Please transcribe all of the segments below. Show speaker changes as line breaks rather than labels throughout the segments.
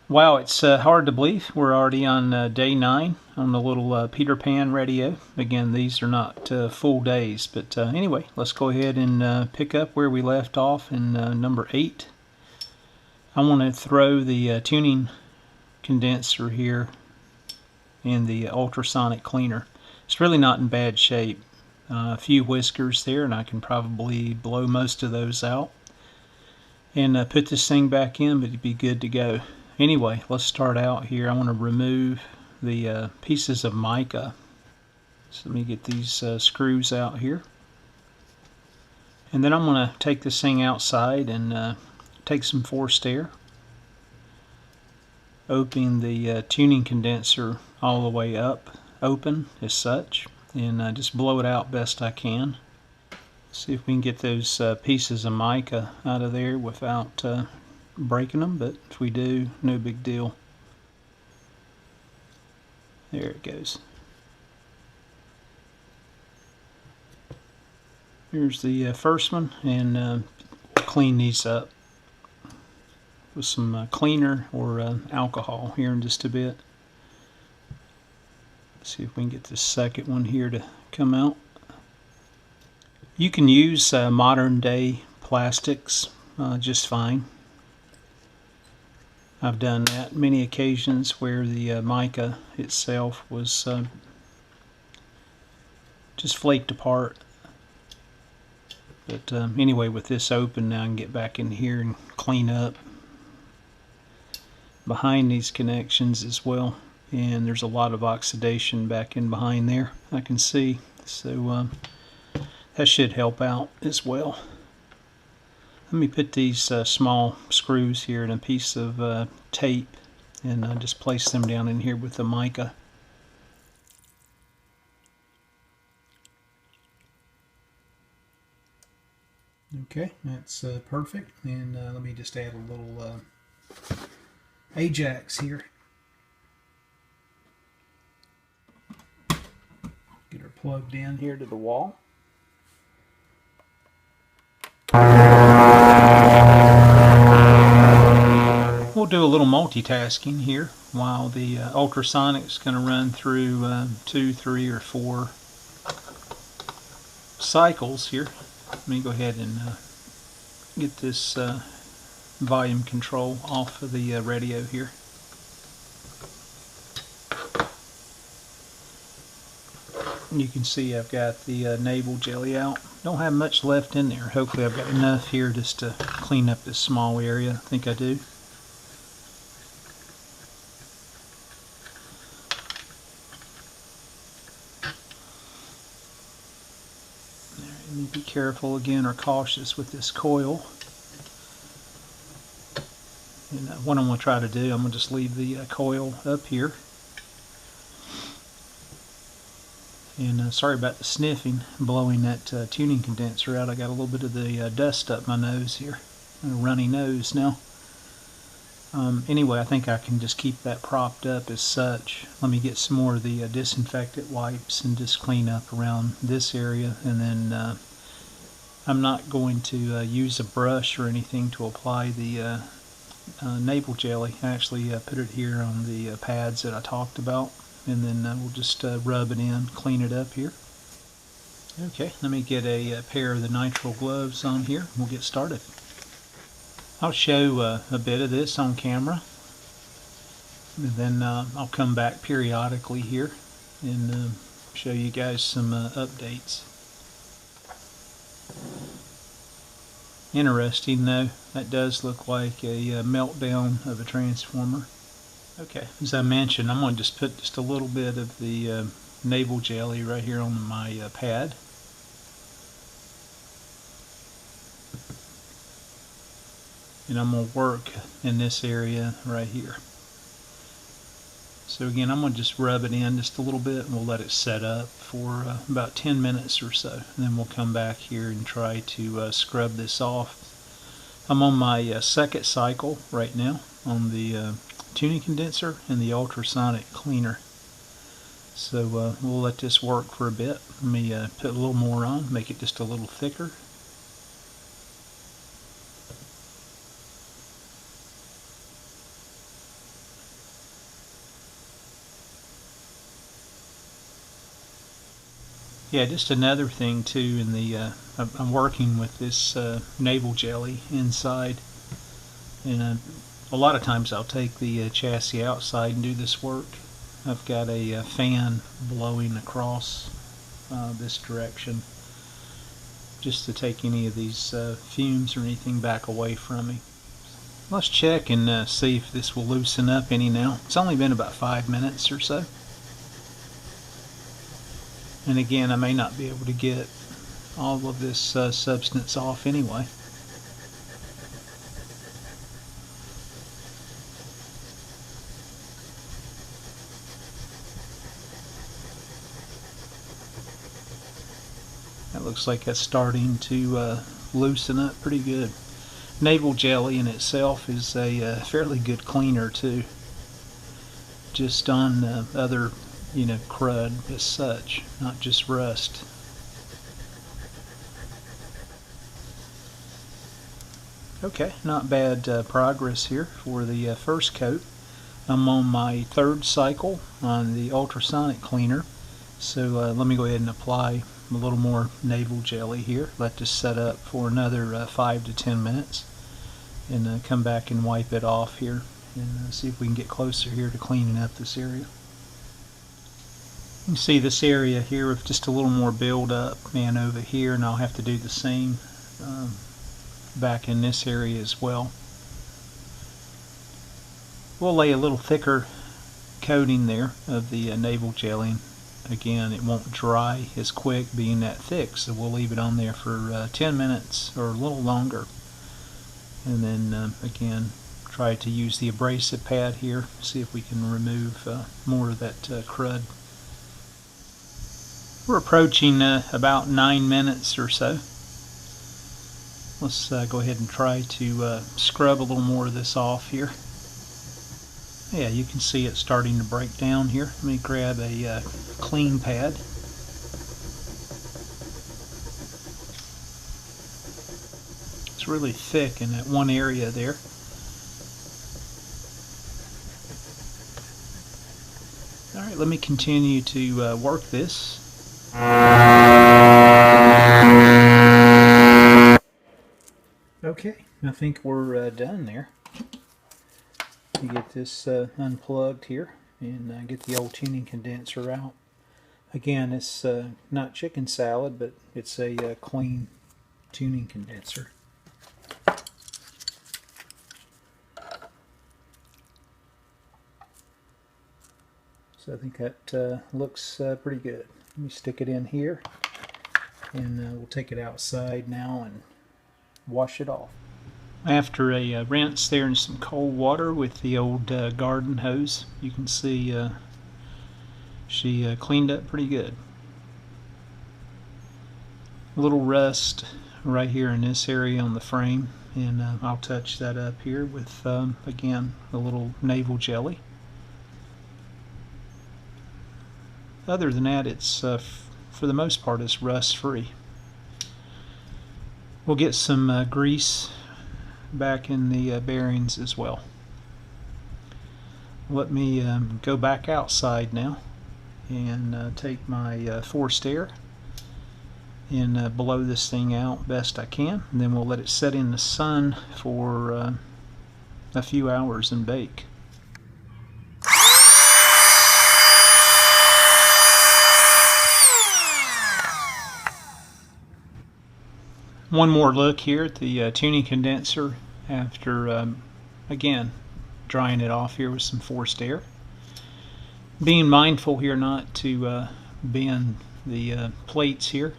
Wow, it's hard to believe we're already on day 9 on the little Peter Pan radio. Again, these are not full days, but anyway, let's go ahead and pick up where we left off in number 8. I want to throw the tuning condenser here and the ultrasonic cleaner. It's really not in bad shape. A few whiskers there, and I can probably blow most of those out and put this thing back in, but it'd be good to go. Anyway, let's start out here. I want to remove the pieces of mica. So let me get these screws out here. And then I'm going to take this thing outside and take some forced air. Opening the tuning condenser all the way up, open as such, and just blow it out best I can. See if we can get those pieces of mica out of there without breaking them, but if we do, no big deal. There it goes. Here's the first one, and clean these up with some cleaner or alcohol here in just a bit. See if we can get this second one here to come out. You can use modern day plastics just fine. I've done that many occasions where the mica itself was just flaked apart. But anyway, with this open now, I can get back in here and clean up behind these connections as well. And there's a lot of oxidation back in behind there, I can see. So that should help out as well. Let me put these small screws here in a piece of tape and just place them down in here with the mica. Okay, that's perfect. And let me just add a little Ajax here. Get her plugged in here to the wall. We'll do a little multitasking here while the ultrasonic is going to run through 2, 3, or 4 cycles here. Let me go ahead and get this volume control off of the radio here. You can see I've got the navel jelly out. Don't have much left in there. Hopefully I've got enough here just to clean up this small area. I think I do. Let me be careful again, or cautious with this coil. And what I'm going to try to do, I'm going to just leave the coil up here. And sorry about the sniffing, blowing that tuning condenser out. I got a little bit of the dust up my nose here. A runny nose now. Anyway, I think I can just keep that propped up as such. Let me get some more of the disinfectant wipes and just clean up around this area. And then I'm not going to use a brush or anything to apply the navel jelly. I actually put it here on the pads that I talked about. And then we'll just rub it in, clean it up here. Okay, let me get a pair of the nitrile gloves on here. We'll get started. I'll show a bit of this on camera. And then I'll come back periodically here and show you guys some updates. Interesting though, that does look like a meltdown of a transformer. Okay, as I mentioned, I'm going to just put just a little bit of the navel jelly right here on my pad. And I'm going to work in this area right here. So again, I'm going to just rub it in just a little bit and we'll let it set up for about 10 minutes or so. And then we'll come back here and try to scrub this off. I'm on my second cycle right now on the tuning condenser and the ultrasonic cleaner. So we'll let this work for a bit. Let me put a little more on, make it just a little thicker. Yeah, just another thing too. In the I'm working with this Naval jelly inside, and a lot of times I'll take the chassis outside and do this work. I've got a fan blowing across this direction, just to take any of these fumes or anything back away from me. Let's check and see if this will loosen up any now. It's only been about 5 minutes or so. And again, I may not be able to get all of this substance off anyway. That looks like it's starting to loosen up pretty good. Naval jelly in itself is a fairly good cleaner too, just on other crud as such, not just rust. Okay, not bad progress here for the first coat. I'm on my third cycle on the ultrasonic cleaner, so let me go ahead and apply a little more Naval jelly here. Let this set up for another 5 to 10 minutes, and come back and wipe it off here, and see if we can get closer here to cleaning up this area. You can see this area here with just a little more build up, and over here, and I'll have to do the same back in this area as well. We'll lay a little thicker coating there of the Naval jelly. Again, it won't dry as quick being that thick, so we'll leave it on there for 10 minutes or a little longer, and then again try to use the abrasive pad here, see if we can remove more of that crud. We're approaching about 9 minutes or so. Let's go ahead and try to scrub a little more of this off here. Yeah, you can see it starting to break down here. Let me grab a clean pad. It's really thick in that one area there. Alright, let me continue to work this. Okay, I think we're done there. You get this unplugged here and get the old tuning condenser out. Again, it's not chicken salad, but it's a clean tuning condenser. So I think that looks pretty good. Let me stick it in here, and we'll take it outside now and wash it off. After a rinse there in some cold water with the old garden hose, you can see she cleaned up pretty good. A little rust right here in this area on the frame, and I'll touch that up here with again a little Naval jelly. Other than that, it's for the most part it's rust free. We'll get some grease back in the bearings as well. Let me go back outside now and take my forced air and blow this thing out best I can, and then we'll let it set in the sun for a few hours and bake. One more look here at the tuning condenser after again drying it off here with some forced air. Being mindful here not to bend the plates here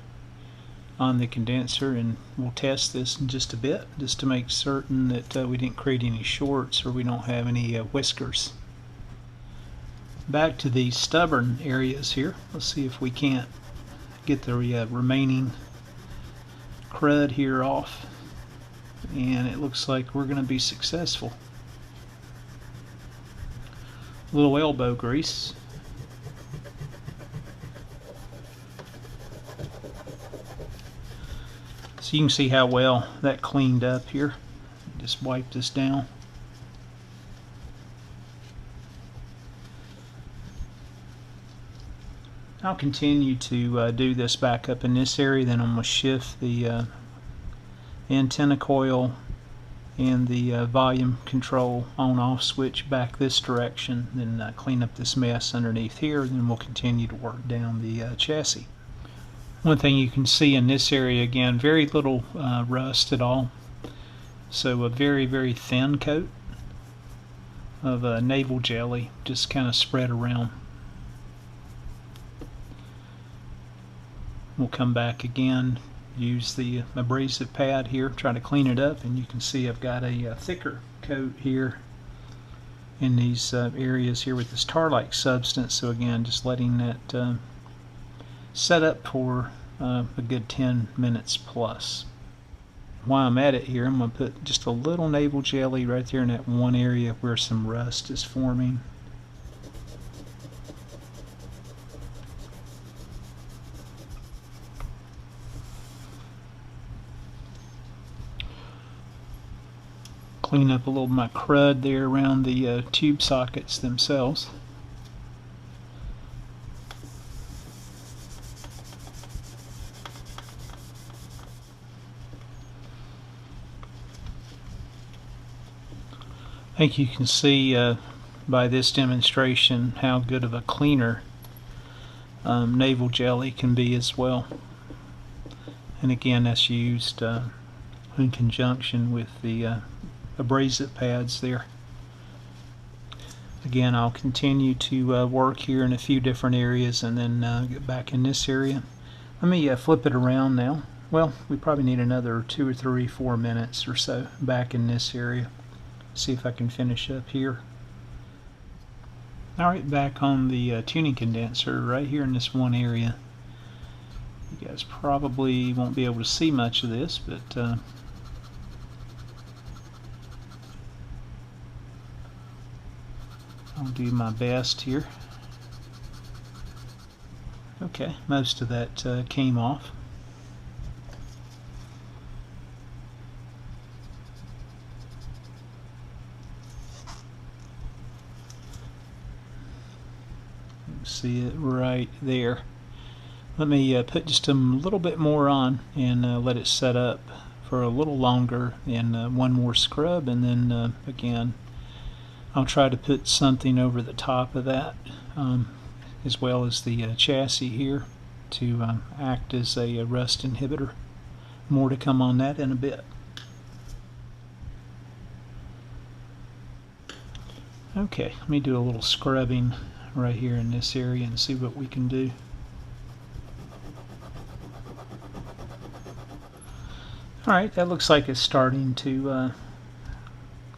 on the condenser, and we'll test this in just a bit just to make certain that we didn't create any shorts or we don't have any whiskers. Back to the stubborn areas here. Let's see if we can't get the remaining crud here off, and it looks like we're going to be successful. A little elbow grease. So you can see how well that cleaned up here. Just wipe this down. I'll continue to do this back up in this area, then I'm going to shift the antenna coil and the volume control on-off switch back this direction, then clean up this mess underneath here, then we'll continue to work down the chassis. One thing you can see in this area, again, very little rust at all, so a very, very thin coat of Naval jelly just kind of spread around. We'll come back again, use the abrasive pad here, try to clean it up, and you can see I've got a thicker coat here in these areas here with this tar-like substance. So again, just letting that set up for a good 10 minutes plus. While I'm at it here, I'm going to put just a little Naval jelly right there in that one area where some rust is forming. Clean up a little of my crud there around the tube sockets themselves. I think you can see by this demonstration how good of a cleaner Naval jelly can be as well. And again, that's used in conjunction with the abrasive pads there. Again, I'll continue to work here in a few different areas and then get back in this area. Let me flip it around now. Well, we probably need another 2 or 3, 4 minutes or so back in this area. See if I can finish up here. Alright, back on the tuning condenser right here in this one area. You guys probably won't be able to see much of this, but I'll do my best here. Okay, most of that came off. See it right there. Let me put just a little bit more on and let it set up for a little longer, and one more scrub, and then again I'll try to put something over the top of that as well as the chassis here to act as a rust inhibitor. More to come on that in a bit. Okay, let me do a little scrubbing right here in this area and see what we can do. Alright, that looks like it's starting to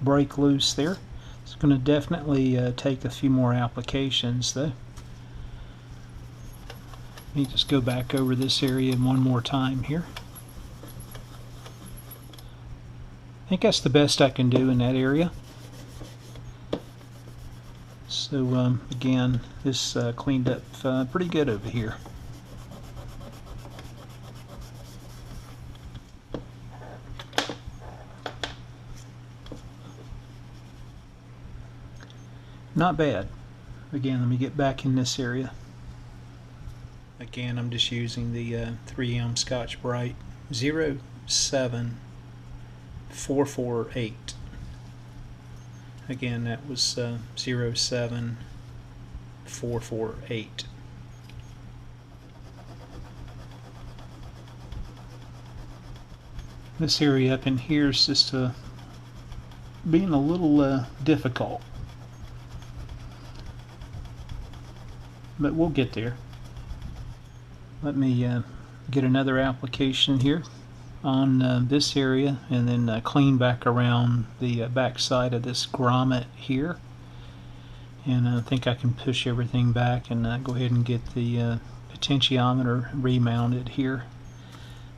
break loose there. It's going to definitely take a few more applications though. Let me just go back over this area one more time here. I think that's the best I can do in that area. So again, this cleaned up pretty good over here. Not bad. Again, let me get back in this area. Again, I'm just using the 3M Scotch-Brite 07448. Again, that was 07448. This area up in here is just being a little difficult. But we'll get there. Let me get another application here on this area and then clean back around the back side of this grommet here, and I think I can push everything back and go ahead and get the potentiometer remounted here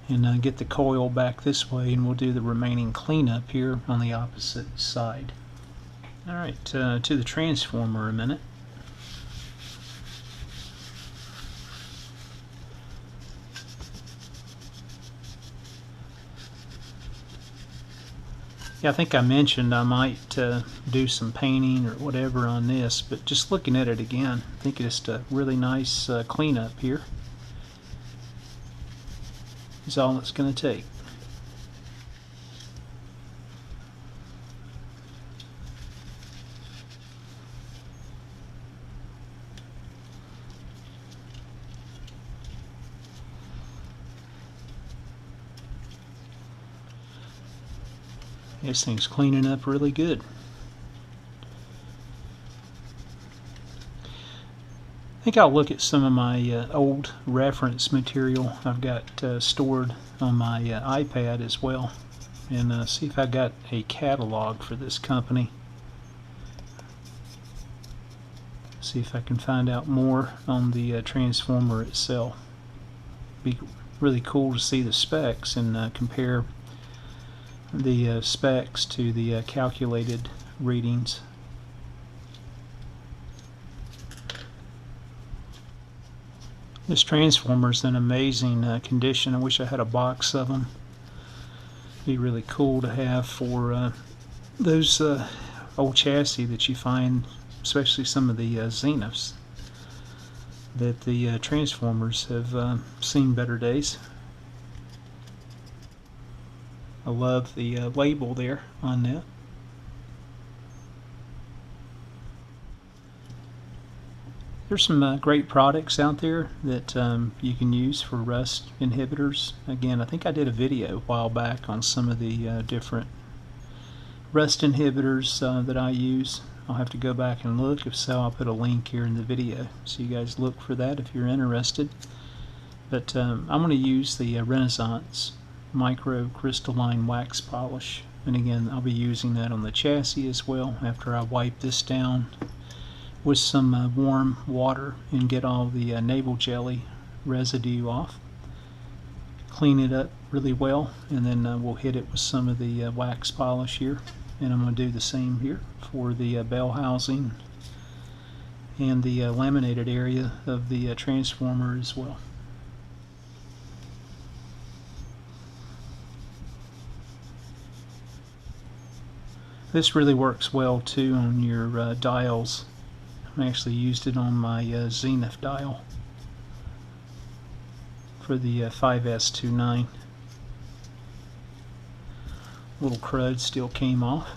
and get the coil back this way, and we'll do the remaining cleanup here on the opposite side. Alright, to the transformer a minute. Yeah, I think I mentioned I might do some painting or whatever on this, but just looking at it again, I think it's a really nice cleanup here is all it's going to take. This thing's cleaning up really good. I think I'll look at some of my old reference material I've got stored on my iPad as well, and see if I got a catalog for this company. See if I can find out more on the transformer itself. Be really cool to see the specs and compare the specs to the calculated readings. This transformer is in amazing condition. I wish I had a box of them. Be really cool to have for those old chassis that you find, especially some of the Zeniths, that the transformers have seen better days. I love the label there on that. There's some great products out there that you can use for rust inhibitors. Again, I think I did a video a while back on some of the different rust inhibitors that I use. I'll have to go back and look. If so, I'll put a link here in the video so you guys look for that if you're interested. But I'm going to use the Renaissance micro crystalline wax polish, and again I'll be using that on the chassis as well after I wipe this down with some warm water and get all the Naval jelly residue off, clean it up really well, and then we'll hit it with some of the wax polish here. And I'm going to do the same here for the bell housing and the laminated area of the transformer as well. This really works well too on your dials. I actually used it on my Zenith dial for the 5S29. Little crud still came off.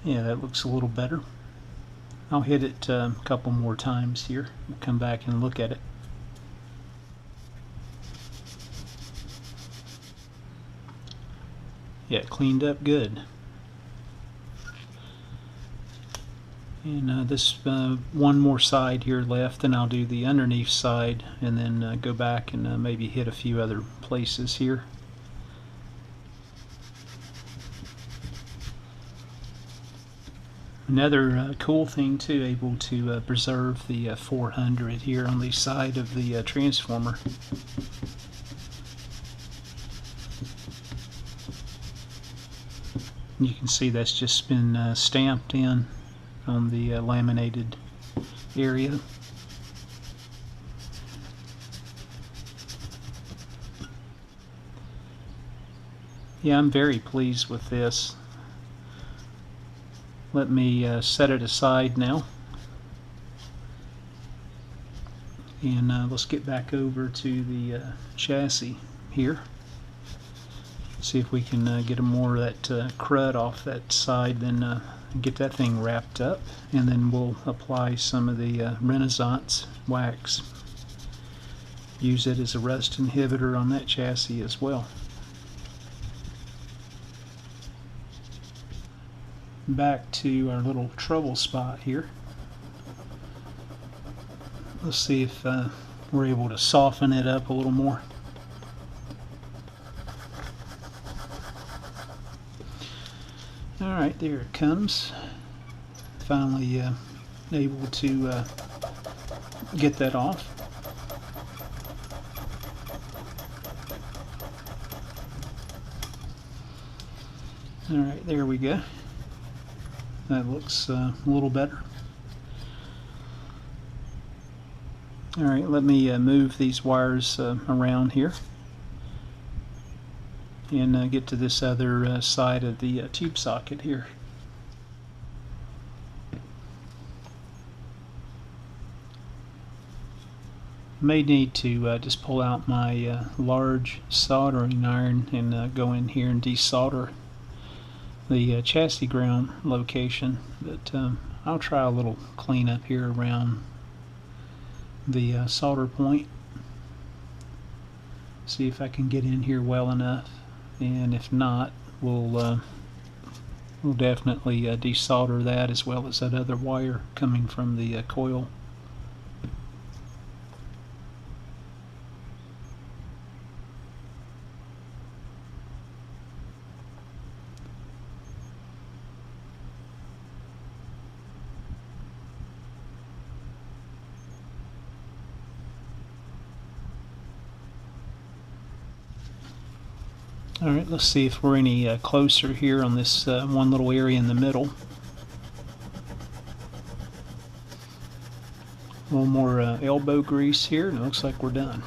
Yeah, that looks a little better. I'll hit it a couple more times here. We'll come back and look at it. Yeah, it cleaned up good. And this one more side here left, and I'll do the underneath side, and then go back and maybe hit a few other places here. Another cool thing too, able to preserve the 400 here on the side of the transformer. You can see that's just been stamped in on the laminated area. Yeah, I'm very pleased with this. Let me set it aside now, and let's get back over to the chassis here. See if we can get more of that crud off that side, then get that thing wrapped up, and then we'll apply some of the Renaissance wax. Use it as a rust inhibitor on that chassis as well. Back to our little trouble spot here. Let's see if we're able to soften it up a little more. Alright, there it comes. Finally able to get that off. Alright, there we go. That looks a little better. Alright, let me move these wires around here and get to this other side of the tube socket here. May need to just pull out my large soldering iron and go in here and desolder the chassis ground location, but I'll try a little cleanup here around the solder point, see if I can get in here well enough, and if not, we'll definitely desolder that as well as that other wire coming from the coil. Alright, let's see if we're any closer here on this one little area in the middle. A little more elbow grease here, and it looks like we're done.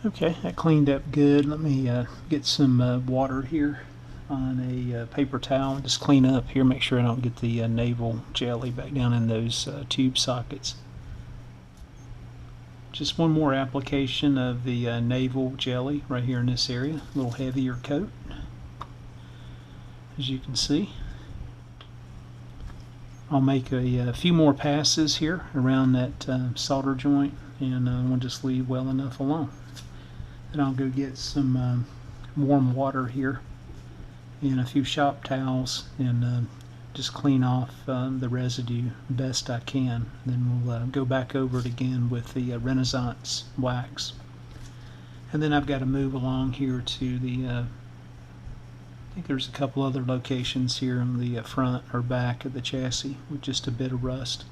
Okay, that cleaned up good. Let me get some water here on a paper towel and just clean up here, make sure I don't get the Naval jelly back down in those tube sockets. Just one more application of the Naval jelly right here in this area, a little heavier coat, as you can see. I'll make a few more passes here around that solder joint, and we'll just leave well enough alone. Then I'll go get some warm water here and a few shop towels and just clean off the residue best I can. Then we'll go back over it again with the Renaissance wax. And then I've got to move along here to the I think there's a couple other locations here on the front or back of the chassis with just a bit of rust.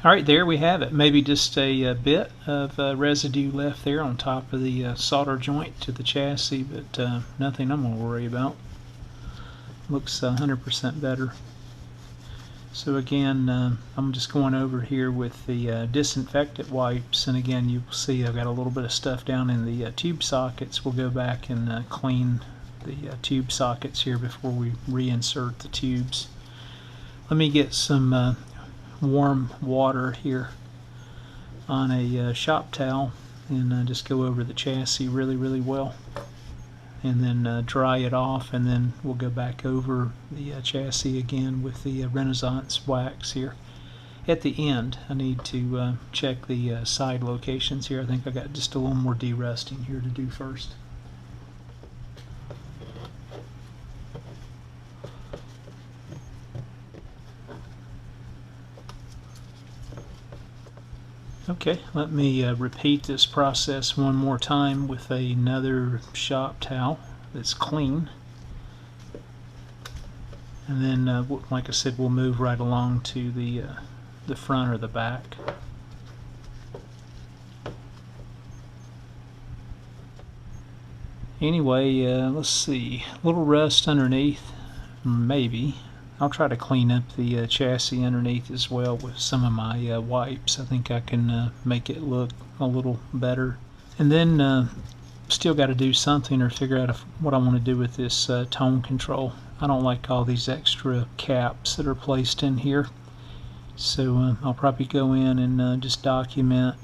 Alright, there we have it. Maybe just a bit of residue left there on top of the solder joint to the chassis, but nothing I'm going to worry about. Looks 100% better. So again, I'm just going over here with the disinfectant wipes, and again you will see I've got a little bit of stuff down in the tube sockets. We'll go back and clean the tube sockets here before we reinsert the tubes. Let me get some warm water here on a shop towel and just go over the chassis really well, and then dry it off, and then we'll go back over the chassis again with the Renaissance wax here. At the end I need to check the side locations here. I think I got just a little more de-rusting here to do first. Okay, let me repeat this process one more time with another shop towel that's clean. And then, like I said, we'll move right along to the front or the back. Anyway, let's see, a little rust underneath, maybe. I'll try to clean up the chassis underneath as well with some of my wipes. I think I can make it look a little better. And then still got to do something or figure out what I want to do with this tone control. I don't like all these extra caps that are placed in here. So I'll probably go in and just document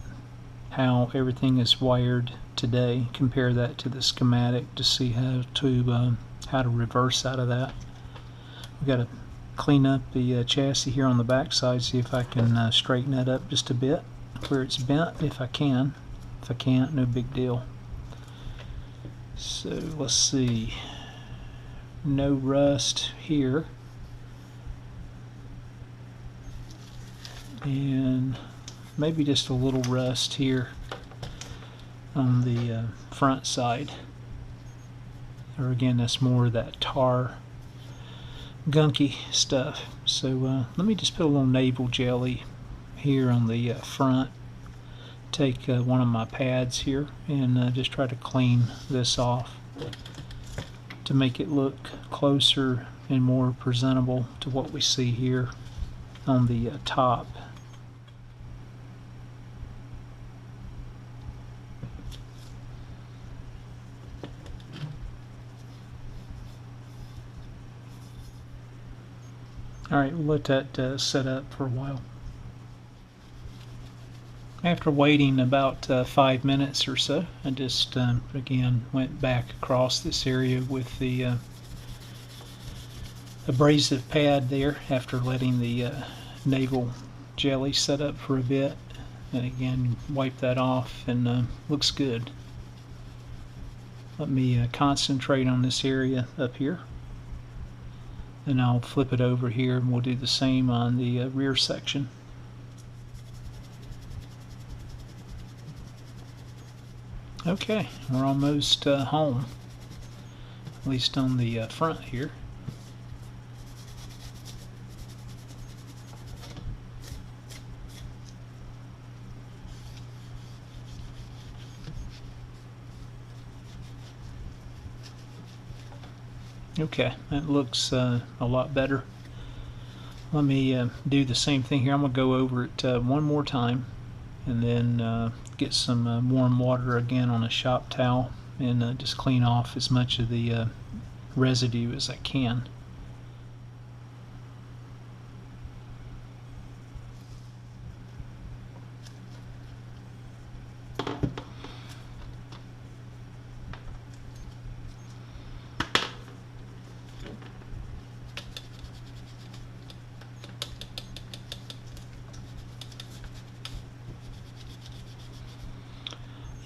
how everything is wired today, compare that to the schematic to see how to reverse out of that. We've got to clean up the chassis here on the back side, see if I can straighten that up just a bit where it's bent, if I can. If I can't, no big deal. So let's see, no rust here. and maybe just a little rust here on the front side. Or again, that's more of that tar gunky stuff. So let me just put a little Naval jelly here on the front. Take one of my pads here and just try to clean this off to make it look closer and more presentable to what we see here on the top. Alright, we'll let that set up for a while. After waiting about 5 minutes or so, I just again went back across this area with the abrasive pad there after letting the Naval jelly set up for a bit, and again wipe that off, and looks good. Let me concentrate on this area up here, and I'll flip it over here and we'll do the same on the rear section. Okay, we're almost home, at least on the front here. Okay, that looks a lot better. Let me do the same thing here. I'm going to go over it one more time, and then get some warm water again on a shop towel, and just clean off as much of the residue as I can.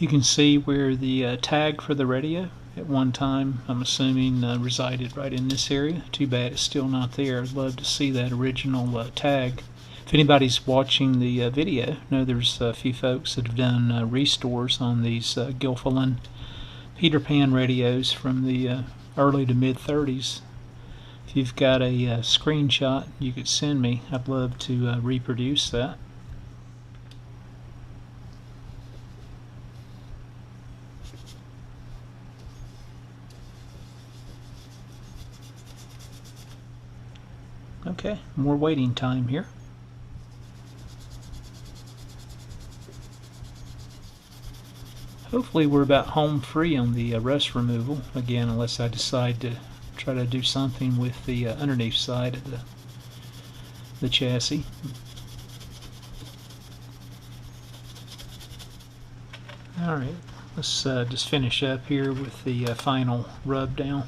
You can see where the tag for the radio at one time, I'm assuming, resided right in this area. Too bad it's still not there. I'd love to see that original tag. If anybody's watching the video, I know there's a few folks that have done restores on these Gilfillan Peter Pan radios from the early to mid 30s. If you've got a screenshot you could send me, I'd love to reproduce that. Okay, more waiting time here. Hopefully we're about home free on the rust removal, again, unless I decide to try to do something with the underneath side of the chassis. Alright, let's just finish up here with the final rub down.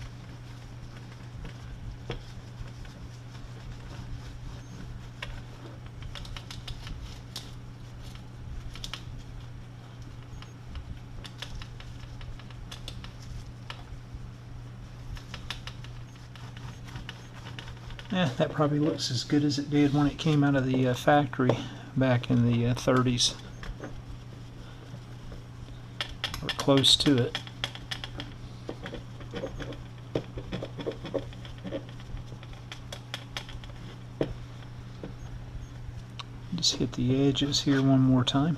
That probably looks as good as it did when it came out of the factory back in the 30s, or close to it. Just hit the edges here one more time.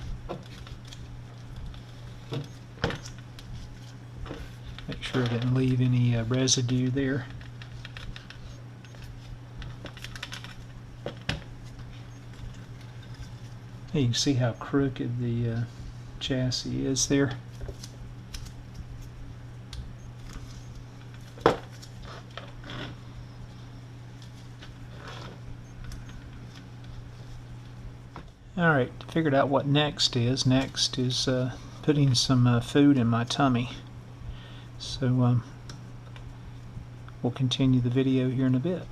Make sure I didn't leave any residue there. You can see how crooked the chassis is there. Alright, figured out what next is. Next is putting some food in my tummy. So we'll continue the video here in a bit.